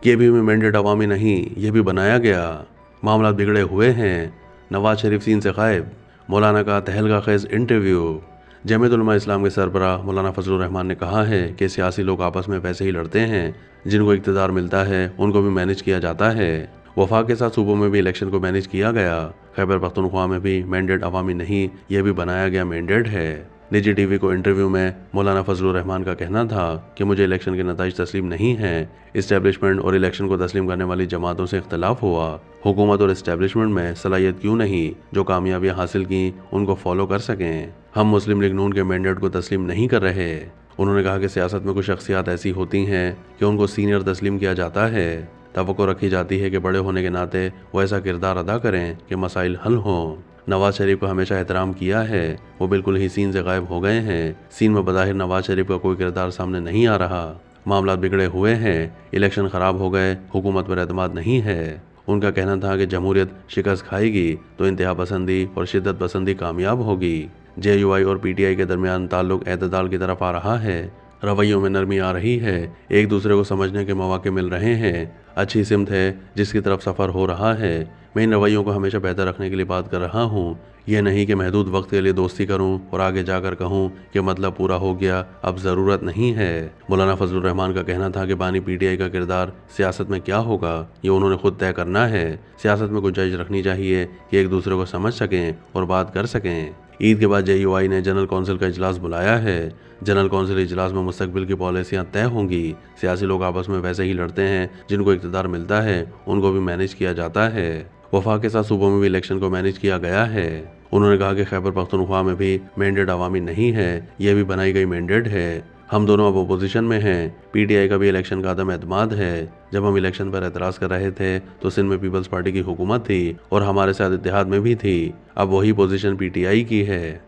ये भी मैंडेट अवामी नहीं, ये भी बनाया गया। मामला बिगड़े हुए हैं। नवाज शरीफ सीन से गायब। मौलाना का तहलका खेज इंटरव्यू। जमीयत उलमा इस्लाम के सरबराह मौलाना फजलुर रहमान ने कहा है कि सियासी लोग आपस में वैसे ही लड़ते हैं, जिनको इक़्तिदार मिलता है उनको भी मैनेज किया जाता है। वफाक के साथ सूबों में भी इलेक्शन को मैनेज किया गया। खैबर पख्तूनख्वा में भी मैंडेट अवामी नहीं, यह भी बनाया गया मैंडेट है। निजी टीवी को इंटरव्यू में मौलाना फजलुर रहमान का कहना था कि मुझे इलेक्शन के नताइज तस्लीम नहीं है। इस्टेब्लिशमेंट और इलेक्शन को तस्लीम करने वाली जमातों से इख्तलाफ हुआ। हुकूमत और इस्टेब्लिशमेंट में सलाहियत क्यों नहीं जो कामयाबियां हासिल की उनको फॉलो कर सकें। हम मुस्लिम लीग नून के मैंडेट को तस्लीम नहीं कर रहे। उन्होंने कहा कि सियासत में कुछ शख्सियात ऐसी होती हैं कि उनको सीनियर तस्लीम किया जाता है। तवक्को रखी जाती है कि बड़े होने के नाते वो ऐसा किरदार अदा करें कि मसाइल हल हों। नवाज शरीफ को हमेशा एहतराम किया है, वो बिल्कुल ही सीन से गायब हो गए हैं। सीन में बज़ाहिर नवाज शरीफ का कोई किरदार सामने नहीं आ रहा। मामला बिगड़े हुए हैं, इलेक्शन खराब हो गए, हुकूमत पर एतमाद नहीं है। उनका कहना था कि जमहूरियत शिकस्त खाएगी तो इंतहा पसंदी और शिद्दत पसंदी कामयाब होगी। JUI और PTI के दरमियान ताल्लुक एतदाल की तरफ आ रहा है। रवैयों में नरमी आ रही है, एक दूसरे को समझने के मौके मिल रहे हैं। अच्छी सिमत है जिसकी तरफ सफ़र हो रहा है। मैं इन रवैयों को हमेशा बेहतर रखने के लिए बात कर रहा हूँ। यह नहीं कि महदूद वक्त के लिए दोस्ती करूँ और आगे जाकर कहूँ कि मतलब पूरा हो गया, अब ज़रूरत नहीं है। मौलाना फजलुर रहमान का कहना था कि बानी PTI का किरदार सियासत में क्या होगा ये उन्होंने खुद तय करना है। सियासत में गुंजाइश रखनी चाहिए कि एक दूसरे को समझ सकें और बात कर सकें। ईद के बाद JUI ने जनरल कौंसिल का इजलास बुलाया है। जनरल कौंसिल इजलास में मुस्तकबिल की पॉलिसियां तय होंगी। सियासी लोग आपस में वैसे ही लड़ते हैं, जिनको इक़्तिदार मिलता है उनको भी मैनेज किया जाता है। वफाक के साथ सूबों में भी इलेक्शन को मैनेज किया गया है। उन्होंने कहा कि खैबर पख्तूनख्वा में भी मैंडेट अवामी नहीं है, यह भी बनाई गई मैंडेट है। हम दोनों अब अपोजिशन में हैं। PTI का भी इलेक्शन का अदम एतमाद है। जब हम इलेक्शन पर एतराज़ कर रहे थे तो सिंध में पीपल्स पार्टी की हुकूमत थी और हमारे साथ इत्तेहाद में भी थी। अब वही पोजीशन PTI की है।